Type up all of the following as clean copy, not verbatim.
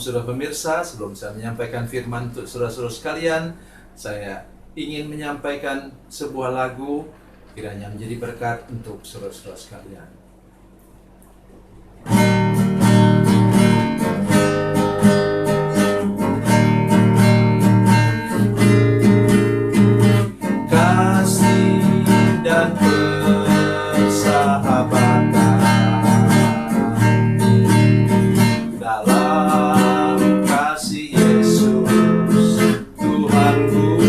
saudara pemirsa, sebelum saya menyampaikan firman untuk saudara-saudara sekalian, saya ingin menyampaikan sebuah lagu kiranya menjadi berkat untuk saudara-saudara sekalian. Kasih dan persahabatan dalam kasih Yesus Tuhanku,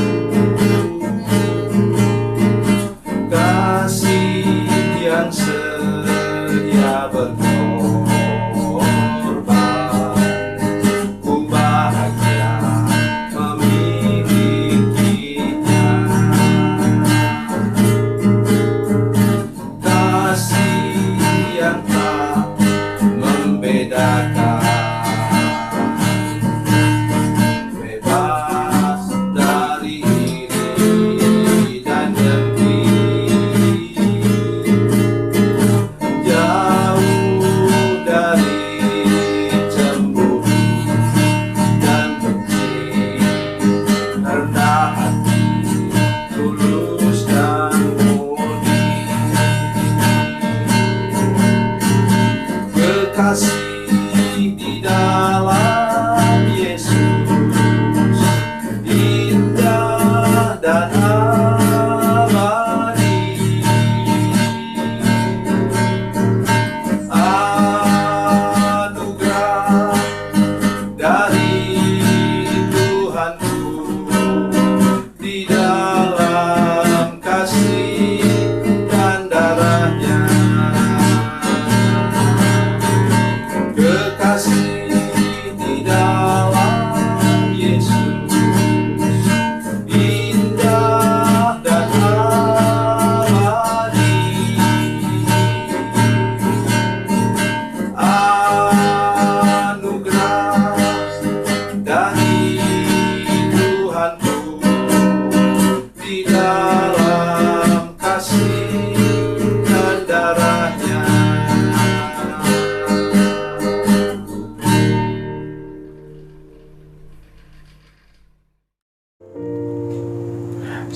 kasih yang setia berkorban, ku bahagia memilikinya. Kasih yang tak membedakan, bebas dari iri dan dengki, jauh dari cemburu dan benci, rendah hati, tulus dan murni. Kekasih di dalam Yesus indah dan abadi. Anugerah dari Tuhanku di dalam kasih dan darahnya. Kekasih di dalam Yesus indah dan abadi. Anugerah dari Tuhanku di dalam kasih dan darahnya.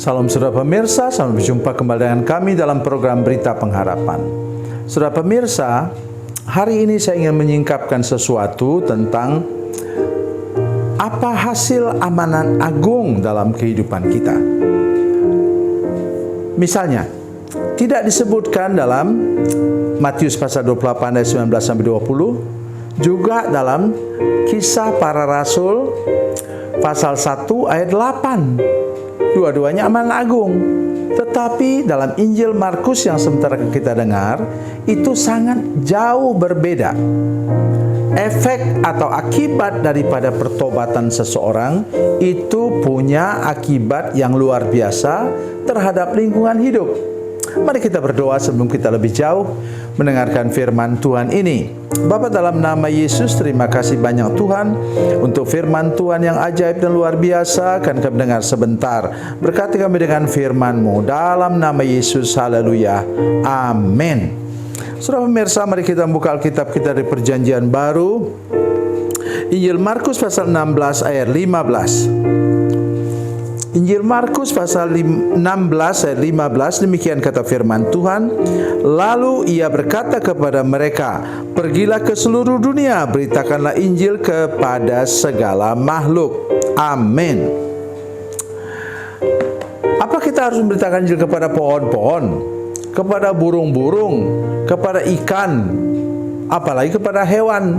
Salam saudara pemirsa, selamat berjumpa kembali dengan kami dalam program Berita Pengharapan. Saudara pemirsa, hari ini saya ingin menyingkapkan sesuatu tentang apa hasil amanat agung dalam kehidupan kita. Misalnya, tidak disebutkan dalam Matius pasal 28 ayat 19 sampai 20, juga dalam Kisah Para Rasul pasal 1 ayat 8. Dua-duanya amanat agung. Tetapi dalam Injil Markus yang sementara kita dengar, itu sangat jauh berbeda. Efek atau akibat daripada pertobatan seseorang itu punya akibat yang luar biasa terhadap lingkungan hidup. Mari kita berdoa sebelum kita lebih jauh mendengarkan firman Tuhan ini. Bapa, dalam nama Yesus, terima kasih banyak Tuhan untuk firman Tuhan yang ajaib dan luar biasa. Akan kami dengar sebentar. Berkati kami dengan firman-Mu dalam nama Yesus. Haleluya. Amin. Saudara pemirsa, mari kita buka Alkitab kita di Perjanjian Baru. Injil Markus pasal 16 ayat 15. Injil Markus pasal 16 ayat 15, demikian kata firman Tuhan. Lalu ia berkata kepada mereka, pergilah ke seluruh dunia, beritakanlah Injil kepada segala makhluk. Amin. Apa kita harus memberitakan Injil kepada pohon-pohon, kepada burung-burung, kepada ikan, apalagi kepada hewan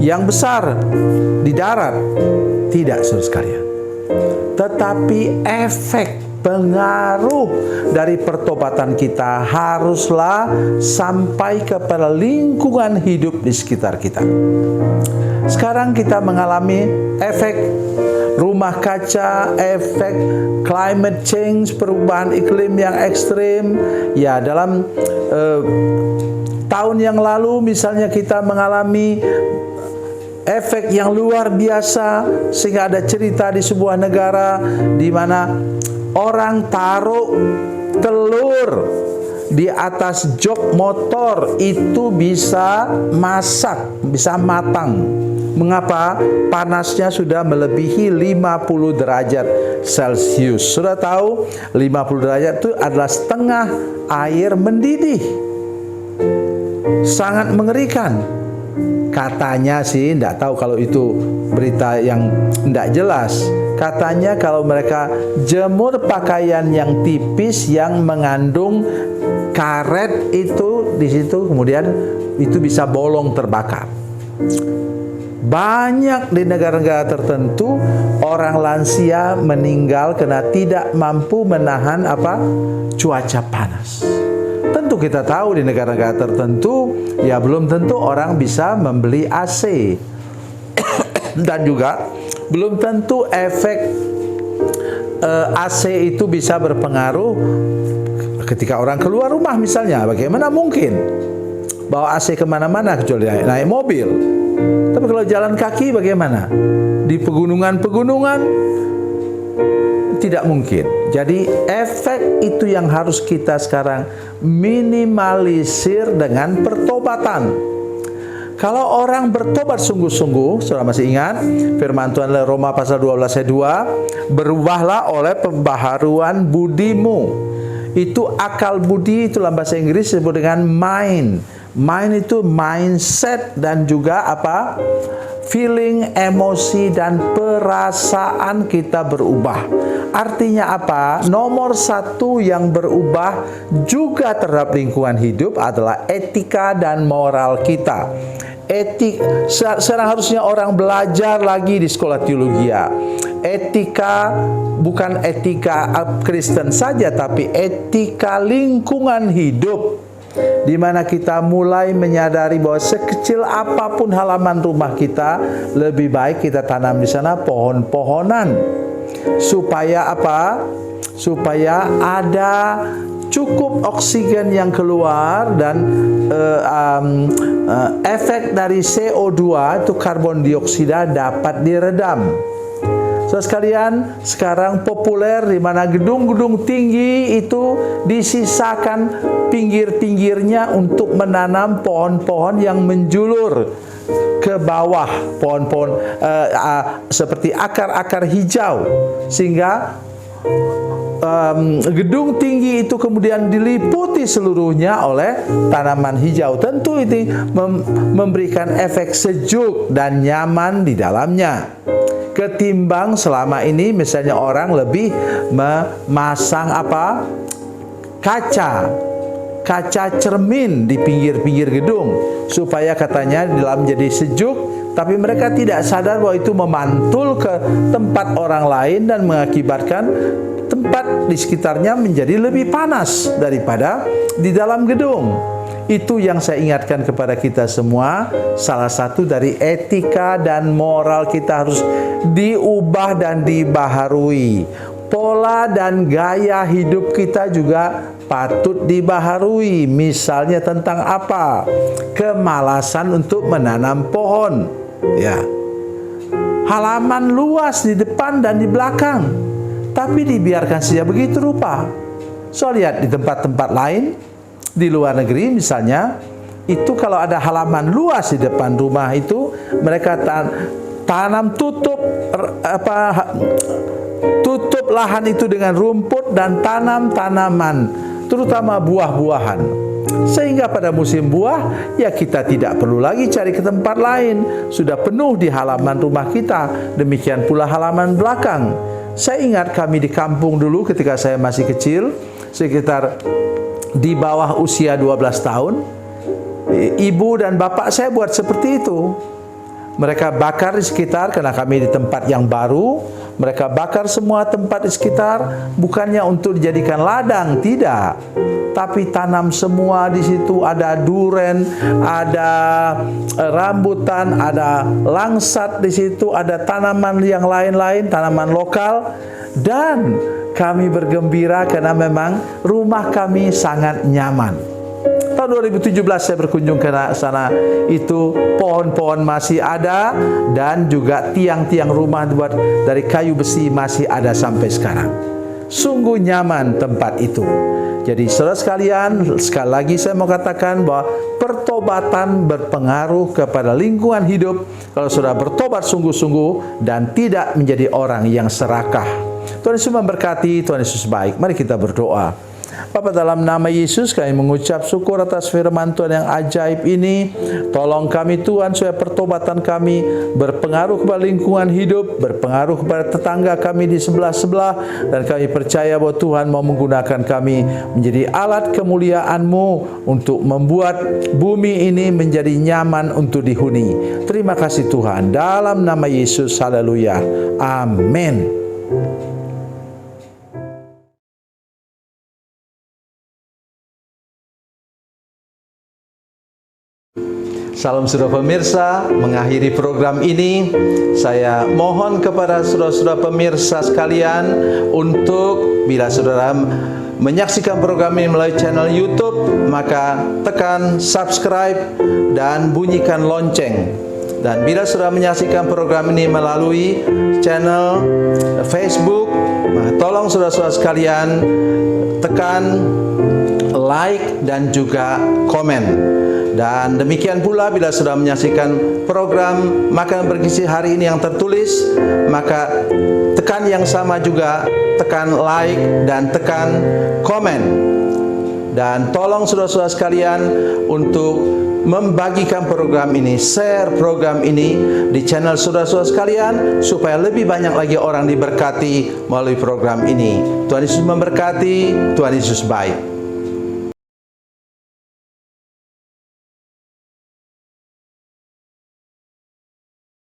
yang besar di darat? Tidak, saudara sekalian. Tetapi efek pengaruh dari pertobatan kita haruslah sampai kepada lingkungan hidup di sekitar kita. Sekarang kita mengalami efek rumah kaca, efek climate change, perubahan iklim yang ekstrim. Ya, dalam tahun yang lalu misalnya kita mengalami efek yang luar biasa, sehingga ada cerita di sebuah negara di mana orang taruh telur di atas jok motor itu bisa masak, bisa matang. Mengapa? Panasnya sudah melebihi 50 derajat Celcius. Sudah tahu 50 derajat itu adalah setengah air mendidih. Sangat mengerikan. Katanya sih, tidak tahu kalau itu berita yang tidak jelas. Katanya kalau mereka jemur pakaian yang tipis yang mengandung karet itu di situ, kemudian itu bisa bolong terbakar. Banyak di negara-negara tertentu orang lansia meninggal karena tidak mampu menahan cuaca panas. Tentu kita tahu di negara-negara tertentu ya belum tentu orang bisa membeli AC. Dan juga belum tentu efek AC itu bisa berpengaruh ketika orang keluar rumah misalnya. Bagaimana mungkin bawa AC kemana-mana kecuali naik mobil? Tapi kalau jalan kaki bagaimana? Di pegunungan-pegunungan tidak mungkin. Jadi efek itu yang harus kita sekarang minimalisir dengan pertobatan. Kalau orang bertobat sungguh-sungguh, saudara masih ingat firman Tuhan dalam Roma pasal 12 ayat 2, berubahlah oleh pembaharuan budimu. Itu akal budi, itu dalam bahasa Inggris disebut dengan mind. Mind itu mindset dan juga feeling, emosi dan perasaan kita berubah. Artinya apa? Nomor satu yang berubah juga terhadap lingkungan hidup adalah etika dan moral kita. Sekarang harusnya orang belajar lagi di sekolah teologi. Etika bukan etika Kristen saja, tapi etika lingkungan hidup, di mana kita mulai menyadari bahwa sekecil apapun halaman rumah kita, lebih baik kita tanam di sana pohon-pohonan. Supaya apa? Supaya ada cukup oksigen yang keluar dan efek dari CO2 itu karbon dioksida dapat diredam. Saudara sekalian, sekarang populer di mana gedung-gedung tinggi itu disisakan pinggir-pinggirnya untuk menanam pohon-pohon yang menjulur ke bawah, pohon-pohon seperti akar-akar hijau, sehingga gedung tinggi itu kemudian diliputi seluruhnya oleh tanaman hijau. Tentu ini memberikan efek sejuk dan nyaman di dalamnya. Ketimbang selama ini misalnya orang lebih memasang kaca cermin di pinggir-pinggir gedung supaya katanya di dalam jadi sejuk, tapi mereka tidak sadar bahwa itu memantul ke tempat orang lain dan mengakibatkan tempat di sekitarnya menjadi lebih panas daripada di dalam gedung. Itu yang saya ingatkan kepada kita semua. Salah satu dari etika dan moral kita harus diubah dan dibaharui. Pola dan gaya hidup kita juga patut dibaharui. Misalnya tentang apa? Kemalasan untuk menanam pohon. Ya. Halaman luas di depan dan di belakang, tapi dibiarkan saja begitu rupa. So lihat di tempat-tempat lain di luar negeri misalnya, itu kalau ada halaman luas di depan rumah itu mereka tanam tutup lahan itu dengan rumput dan tanam tanaman, terutama buah-buahan. Sehingga pada musim buah ya kita tidak perlu lagi cari ke tempat lain, sudah penuh di halaman rumah kita. Demikian pula halaman belakang. Saya ingat kami di kampung dulu ketika saya masih kecil, sekitar di bawah usia 12 tahun, ibu dan bapak saya buat seperti itu. Mereka bakar di sekitar, karena kami di tempat yang baru, mereka bakar semua tempat di sekitar, bukannya untuk dijadikan ladang, tidak. Tapi tanam semua di situ, ada duren, ada rambutan, ada langsat di situ, ada tanaman yang lain-lain, tanaman lokal. Dan kami bergembira karena memang rumah kami sangat nyaman. Tahun 2017 saya berkunjung ke sana, itu pohon-pohon masih ada dan juga tiang-tiang rumah dibuat dari kayu besi masih ada sampai sekarang. Sungguh nyaman tempat itu. Jadi saudara sekalian, sekali lagi saya mau katakan bahwa pertobatan berpengaruh kepada lingkungan hidup kalau sudah bertobat sungguh-sungguh dan tidak menjadi orang yang serakah. Tuhan Yesus memberkati, Tuhan Yesus baik. Mari kita berdoa. Bapa, dalam nama Yesus kami mengucap syukur atas firman Tuhan yang ajaib ini. Tolong kami Tuhan supaya pertobatan kami berpengaruh kepada lingkungan hidup, berpengaruh kepada tetangga kami di sebelah-sebelah, dan kami percaya bahwa Tuhan mau menggunakan kami menjadi alat kemuliaan-Mu untuk membuat bumi ini menjadi nyaman untuk dihuni. Terima kasih Tuhan, dalam nama Yesus, haleluya, amin. Salam saudara pemirsa, mengakhiri program ini saya mohon kepada saudara-saudara pemirsa sekalian untuk bila saudara menyaksikan program ini melalui channel YouTube, maka tekan subscribe dan bunyikan lonceng. Dan bila saudara menyaksikan program ini melalui channel Facebook, maka tolong saudara-saudara sekalian tekan like dan juga komen. Dan demikian pula bila sudah menyaksikan program Makanan Bergizi hari ini yang tertulis, maka tekan yang sama juga, tekan like dan tekan komen. Dan tolong saudara-saudara sekalian untuk membagikan program ini, share program ini di channel saudara-saudara sekalian supaya lebih banyak lagi orang diberkati melalui program ini. Tuhan Yesus memberkati, Tuhan Yesus baik.